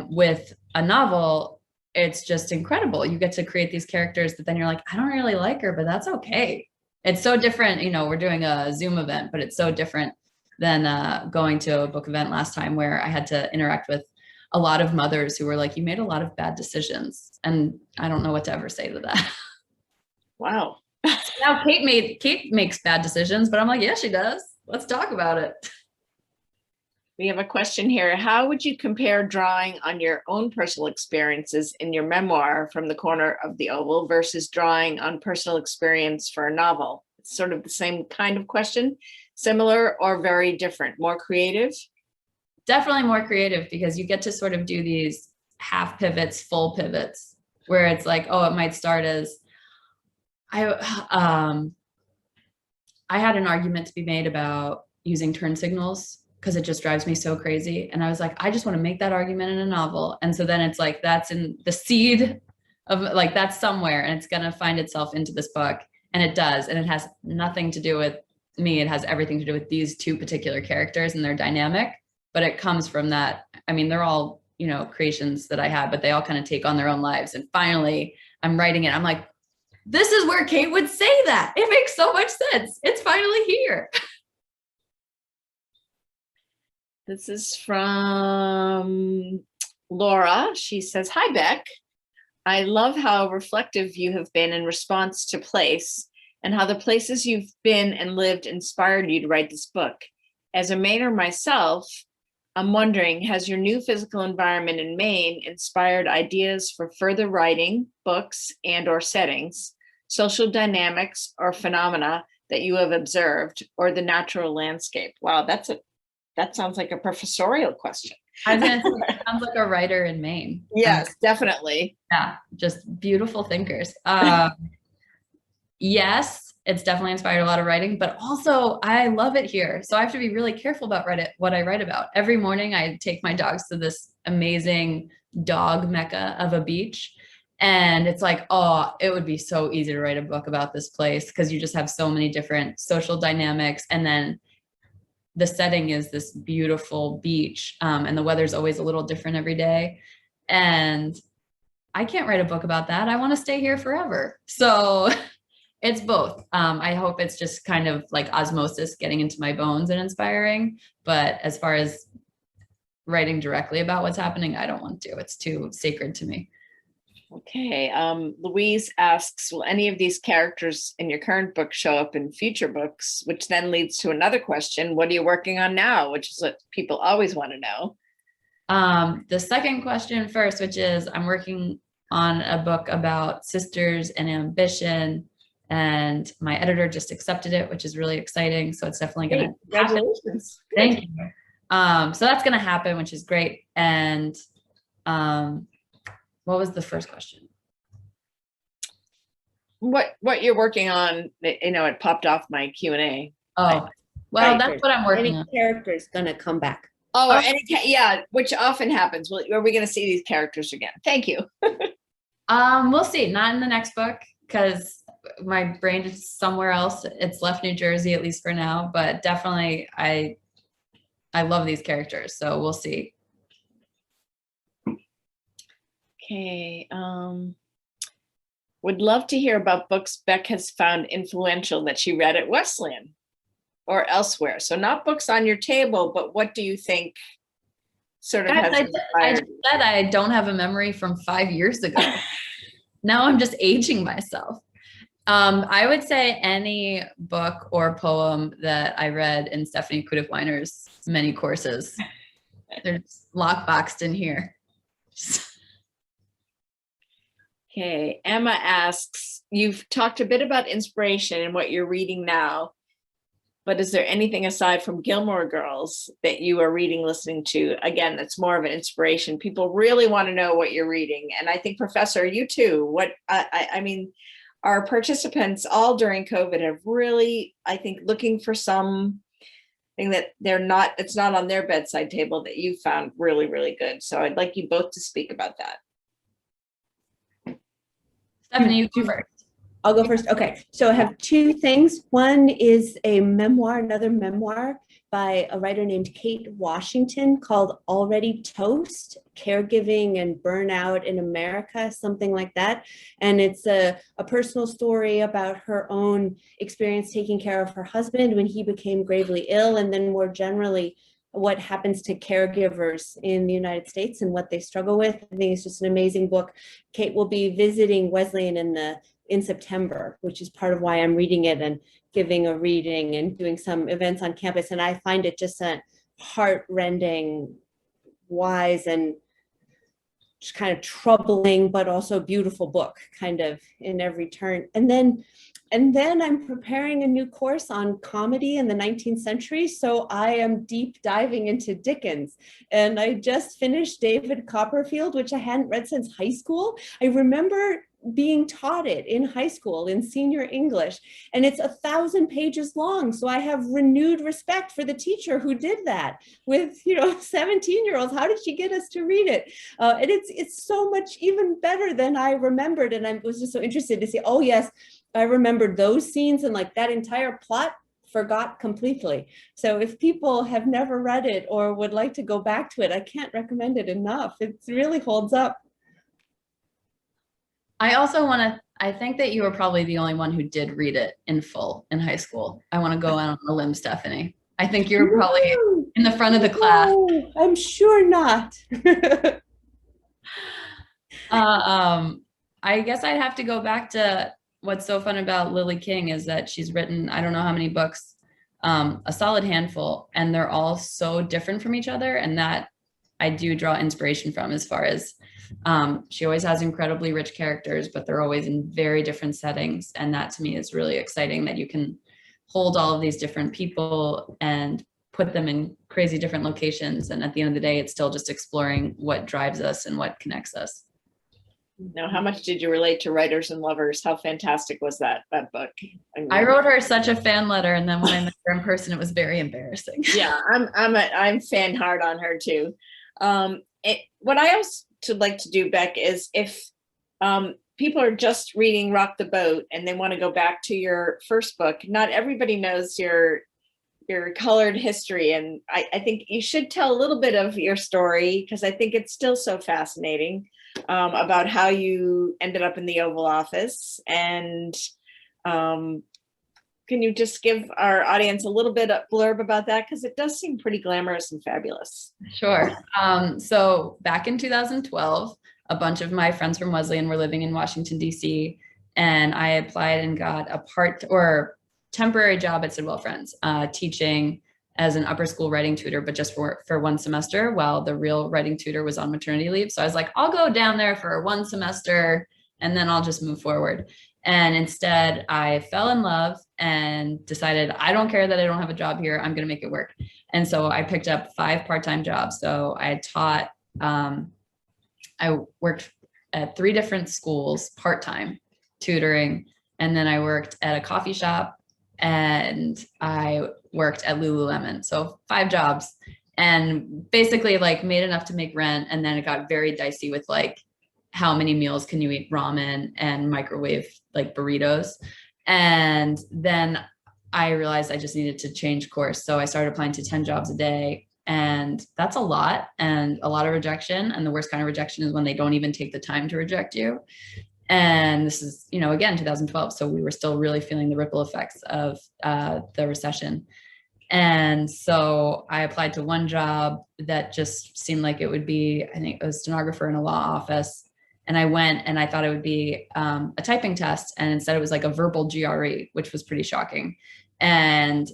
With a novel, it's just incredible. You get to create these characters that then you're like, I don't really like her, but that's okay. It's so different. You know, we're doing a Zoom event, but it's so different than going to a book event last time where I had to interact with a lot of mothers who were like, you made a lot of bad decisions. And I don't know what to ever say to that. Wow. Now Kate makes bad decisions, but I'm like, yeah, she does. Let's talk about it. We have a question here. How would you compare drawing on your own personal experiences in your memoir From the Corner of the Oval versus drawing on personal experience for a novel? It's sort of the same kind of question, similar or very different, more creative? Definitely more creative, because you get to sort of do these half pivots, full pivots, where it's like, oh, it might start as, I had an argument to be made about using turn signals because it just drives me so crazy. And I was like, I just want to make that argument in a novel. And so then it's like, that's in the seed of like, that's somewhere, and it's going to find itself into this book. And it does. And it has nothing to do with me. It has everything to do with these two particular characters and their dynamic. But it comes from that. I mean, they're all, you know, creations that I had, but they all kind of take on their own lives. And finally I'm writing it. I'm like, this is where Kate would say that. It makes so much sense. It's finally here. This is from Laura. She says, hi, Beck. I love how reflective you have been in response to place, and how the places you've been and lived inspired you to write this book. As a Mainer myself, I'm wondering, has your new physical environment in Maine inspired ideas for further writing, books, and/or settings, social dynamics or phenomena that you have observed, or the natural landscape? Wow, that sounds like a professorial question. I was gonna say, it sounds like a writer in Maine. Yes, definitely. Yeah, just beautiful thinkers. Yes, it's definitely inspired a lot of writing, but also I love it here. So I have to be really careful about what I write about. Every morning I take my dogs to this amazing dog mecca of a beach. And it's like, oh, it would be so easy to write a book about this place because you just have so many different social dynamics. And then the setting is this beautiful beach, and the weather's always a little different every day. And I can't write a book about that. I want to stay here forever. So it's both. I hope it's just kind of like osmosis getting into my bones and inspiring. But as far as writing directly about what's happening, I don't want to. It's too sacred to me. Okay. Louise asks, will any of these characters in your current book show up in future books? Which then leads to another question. What are you working on now? Which is what people always want to know. The second question first, which is I'm working on a book about sisters and ambition, and my editor just accepted it, which is really exciting. So it's definitely going to happen. Congratulations. Thank you. So that's going to happen, which is great. And what was the first question? What you're working on? You know, it popped off my Q&A. Oh, well, that's what I'm working on. Any character's gonna come back. Oh, yeah, which often happens. Well, are we going to see these characters again? Thank you. We'll see. Not in the next book because my brain is somewhere else. It's left New Jersey, at least for now. But definitely, I love these characters, so we'll see. Okay. Would love to hear about books Beck has found influential that she read at Wesleyan or elsewhere. So not books on your table, but what do you think sort of has inspired? I just said I don't have a memory from 5 years ago. Now I'm just aging myself. I would say any book or poem that I read in Stephanie Kuduk Weiner's many courses. They're lockboxed in here. Okay, Emma asks, you've talked a bit about inspiration and what you're reading now, but is there anything aside from Gilmore Girls that you are reading, listening to? Again, that's more of an inspiration. People really want to know what you're reading. And I think, Professor, you too. What I mean, our participants all during COVID have really, I think, looking for something that it's not on their bedside table that you found really, really good. So I'd like you both to speak about that. Stephanie, you go first. I'll go first. Okay, so I have two things. One is a memoir, another memoir by a writer named Kate Washington called Already Toast, Caregiving and Burnout in America, something like that. And it's a personal story about her own experience taking care of her husband when he became gravely ill, and then more generally, what happens to caregivers in the United States and what they struggle with. I think it's just an amazing book. Kate will be visiting Wesleyan in September, which is part of why I'm reading it and giving a reading and doing some events on campus. And I find it just a heart-rending, wise, and just kind of troubling, but also beautiful book, kind of in every turn. And then I'm preparing a new course on comedy in the 19th century. So I am deep diving into Dickens. And I just finished David Copperfield, which I hadn't read since high school. I remember being taught it in high school in senior English, and it's 1,000 pages long. So I have renewed respect for the teacher who did that with 17-year-olds. How did she get us to read it? And it's so much even better than I remembered. And I was just so interested to see, oh yes, I remembered those scenes, and like that entire plot forgot completely. So if people have never read it or would like to go back to it, I can't recommend it enough. It really holds up. I think that you were probably the only one who did read it in full in high school. I want to go out on a limb, Stephanie. I think you're probably in the front of the class. No, I'm sure not. I guess I'd have to go back to what's so fun about Lily King is that she's written, I don't know how many books, a solid handful, and they're all so different from each other. And that I do draw inspiration from, as far as she always has incredibly rich characters, but they're always in very different settings. And that to me is really exciting, that you can hold all of these different people and put them in crazy different locations. And at the end of the day, it's still just exploring what drives us and what connects us. Now, how much did you relate to Writers and Lovers? How fantastic was that book? I wrote her such a fan letter, and then when I met her in person, it was very embarrassing. Yeah, I'm fan hard on her too. What I also like to do, Beck, is if people are just reading Rock the Boat and they want to go back to your first book, not everybody knows your colored history, and I think you should tell a little bit of your story, because I think it's still so fascinating. About how you ended up in the Oval Office, and can you just give our audience a little bit of blurb about that, because it does seem pretty glamorous and fabulous. Sure. So back in 2012, a bunch of my friends from Wesleyan were living in Washington, D.C., and I applied and got a temporary job at Sidwell Friends, teaching as an upper school writing tutor, but just for one semester, while the real writing tutor was on maternity leave. So I was like, I'll go down there for one semester and then I'll just move forward. And instead I fell in love and decided, I don't care that I don't have a job here, I'm going to make it work. And so I picked up 5 part-time jobs. So I taught, I worked at 3 different schools, part-time tutoring. And then I worked at a coffee shop, and I worked at Lululemon. So 5 jobs, and basically like made enough to make rent. And then it got very dicey with like, how many meals can you eat ramen and microwave like burritos? And then I realized I just needed to change course. So I started applying to 10 jobs a day, and that's a lot, and a lot of rejection. And the worst kind of rejection is when they don't even take the time to reject you. And this is, again, 2012. So we were still really feeling the ripple effects of the recession. And so I applied to one job that just seemed like it would be, I think it was stenographer in a law office. And I went and I thought it would be a typing test. And instead it was like a verbal GRE, which was pretty shocking. And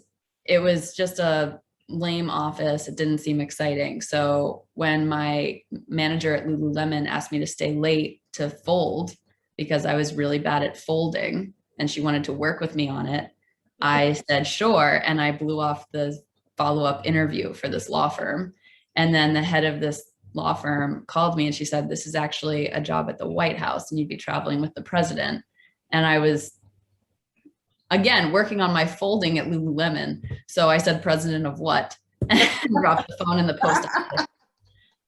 it was just a lame office. It didn't seem exciting. So when my manager at Lululemon asked me to stay late to fold because I was really bad at folding and she wanted to work with me on it, I said, sure. And I blew off the follow-up interview for this law firm. And then the head of this law firm called me and she said, this is actually a job at the White House and you'd be traveling with the president. And I was, again, working on my folding at Lululemon. So I said, president of what? And dropped the phone in the post office.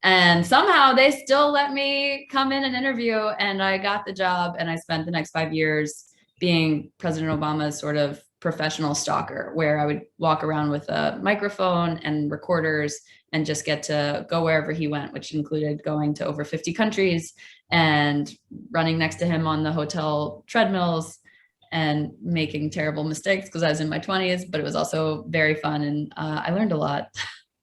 And somehow they still let me come in and interview, and I got the job, and I spent the next 5 years being President Obama's sort of professional stalker, where I would walk around with a microphone and recorders and just get to go wherever he went, which included going to over 50 countries and running next to him on the hotel treadmills and making terrible mistakes because I was in my 20s, but it was also very fun, and I learned a lot.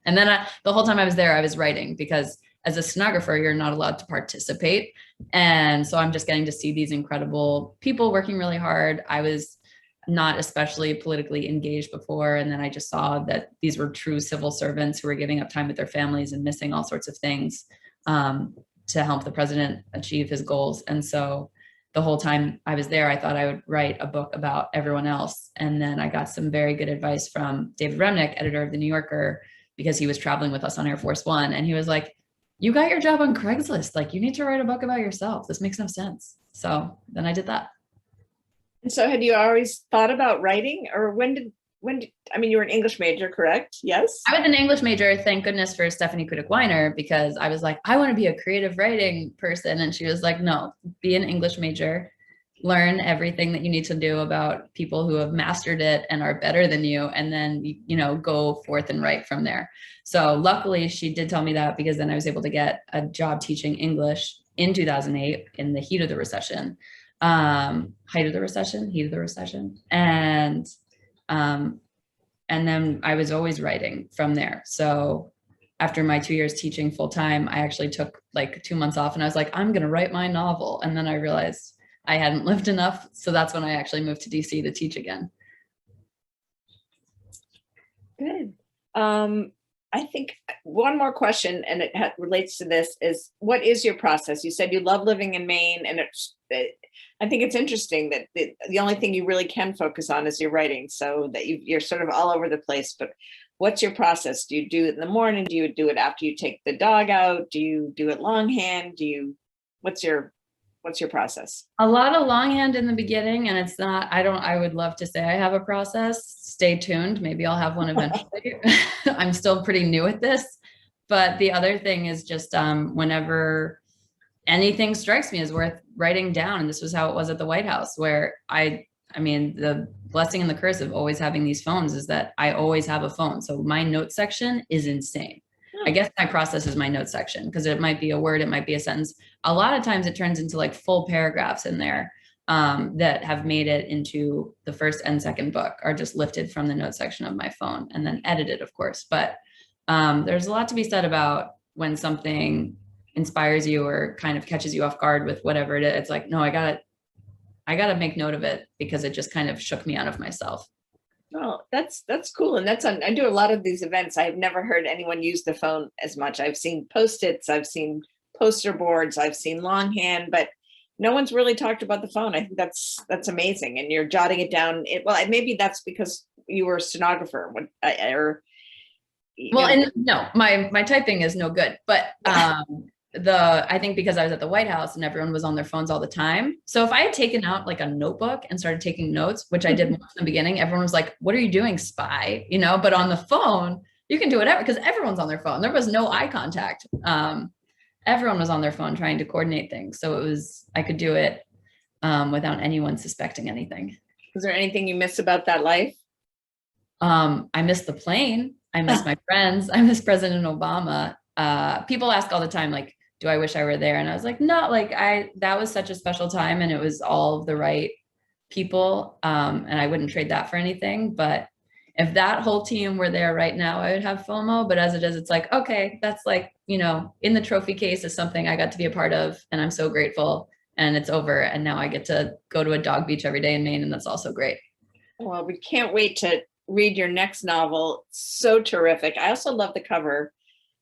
And then the whole time I was there, I was writing, because as a stenographer, you're not allowed to participate. And so I'm just getting to see these incredible people working really hard. I was not especially politically engaged before. And then I just saw that these were true civil servants who were giving up time with their families and missing all sorts of things to help the president achieve his goals. And so the whole time I was there, I thought I would write a book about everyone else. And then I got some very good advice from David Remnick, editor of The New Yorker, because he was traveling with us on Air Force One. And he was like, you got your job on Craigslist. Like, you need to write a book about yourself. This makes no sense. So then I did that. And so had you always thought about writing, or when did, I mean, you were an English major, correct? Yes. I was an English major, thank goodness for Stephanie Kuduk Weiner, because I was like, I want to be a creative writing person. And she was like, no, be an English major, learn everything that you need to do about people who have mastered it and are better than you, and then, you know, go forth and write from there. So luckily she did tell me that, because then I was able to get a job teaching English in 2008 in the heat of the recession, heat of the recession. And then I was always writing from there. So after my 2 years teaching full time, I actually took like 2 months off, and I was like, I'm going to write my novel. And then I realized I hadn't lived enough. So that's when I actually moved to DC to teach again. Good. I think one more question, and it relates to this, is what is your process? You said you love living in Maine, and I think it's interesting that the only thing you really can focus on is your writing, so that you're sort of all over the place. But what's your process? Do you do it in the morning? Do you do it after you take the dog out? Do you do it longhand? What's your process? A lot of longhand in the beginning, and it's not, I would love to say I have a process. Stay tuned. Maybe I'll have one eventually. I'm still pretty new at this. But the other thing is just whenever anything strikes me as worth writing down, and this was how it was at the White House, where I mean, the blessing and the curse of always having these phones is that I always have a phone. So my notes section is insane. I guess my process is my notes section, because it might be a word, it might be a sentence. A lot of times it turns into like full paragraphs in there that have made it into the first and second book, are just lifted from the notes section of my phone and then edited, of course. But there's a lot to be said about when something inspires you or kind of catches you off guard with whatever it is. It's like, no, I gotta make note of it, because it just kind of shook me out of myself. Oh, that's cool. And I do a lot of these events. I've never heard anyone use the phone as much. I've seen Post-its, I've seen poster boards, I've seen longhand, but no one's really talked about the phone. I think that's amazing. And you're jotting it down. Well, maybe that's because you were a stenographer, no, my typing is no good, but I think because I was at the White House and everyone was on their phones all the time. So if I had taken out like a notebook and started taking notes, which I did in the beginning, everyone was like, what are you doing, spy? You know, but on the phone, you can do whatever, because everyone's on their phone. There was no eye contact. Everyone was on their phone trying to coordinate things. So I could do it without anyone suspecting anything. Was there anything you miss about that life? I miss the plane. I miss my friends. I miss President Obama. People ask all the time, like, do I wish I were there? And I was like, no, like that was such a special time, and it was all the right people. And I wouldn't trade that for anything. But If that whole team were there right now, I would have FOMO, but as it is, it's like, okay, that's like, you know, in the trophy case is something I got to be a part of, and I'm so grateful, and it's over. And now I get to go to a dog beach every day in Maine, and that's also great. Well, we can't wait to read your next novel. So terrific. I also love the cover,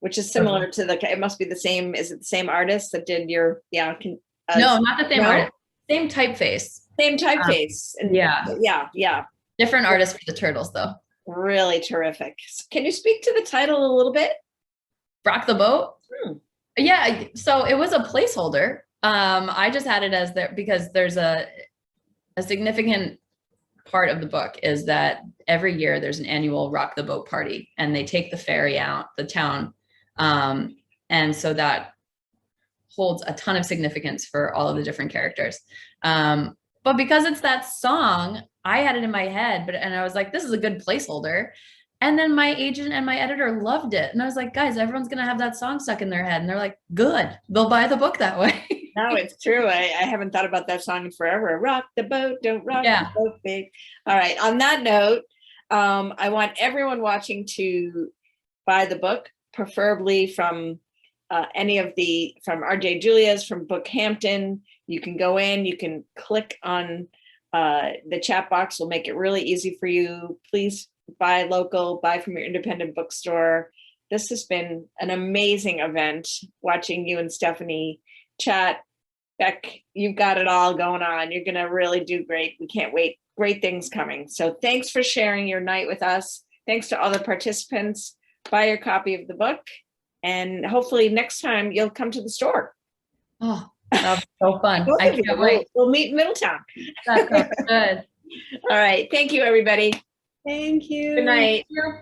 which is similar to it must be the same. Is it the same artist that did your, No, not the same artist. Same typeface. Same typeface. Yeah. Different artist for the turtles, though. Really terrific. Can you speak to the title a little bit? Rock the Boat? Yeah, so it was a placeholder. I just had it as there because there's a significant part of the book is that every year there's an annual Rock the Boat party, and they take the ferry out the town. And so that holds a ton of significance for all of the different characters. But because it's that song, I had it in my head, and I was like, this is a good placeholder. And then my agent and my editor loved it. And I was like, guys, everyone's going to have that song stuck in their head. And they're like, good, they'll buy the book that way. No, it's true. I haven't thought about that song in forever. Rock the boat, don't rock the boat, big. All right. On that note, I want everyone watching to buy the book, preferably from from RJ Julia's, from BookHampton. You can go in, you can click on the chat box. Will make it really easy for you. Please buy local, buy from your independent bookstore. This has been an amazing event, watching you and Stephanie chat. Beck, you've got it all going on. You're going to really do great. We can't wait. Great things coming. So thanks for sharing your night with us. Thanks to all the participants. Buy your copy of the book. And hopefully next time you'll come to the store. Oh, that was so fun. I can't wait. We'll meet in Middletown. That sounds good. All right. Thank you, everybody. Thank you. Good night. Thank you.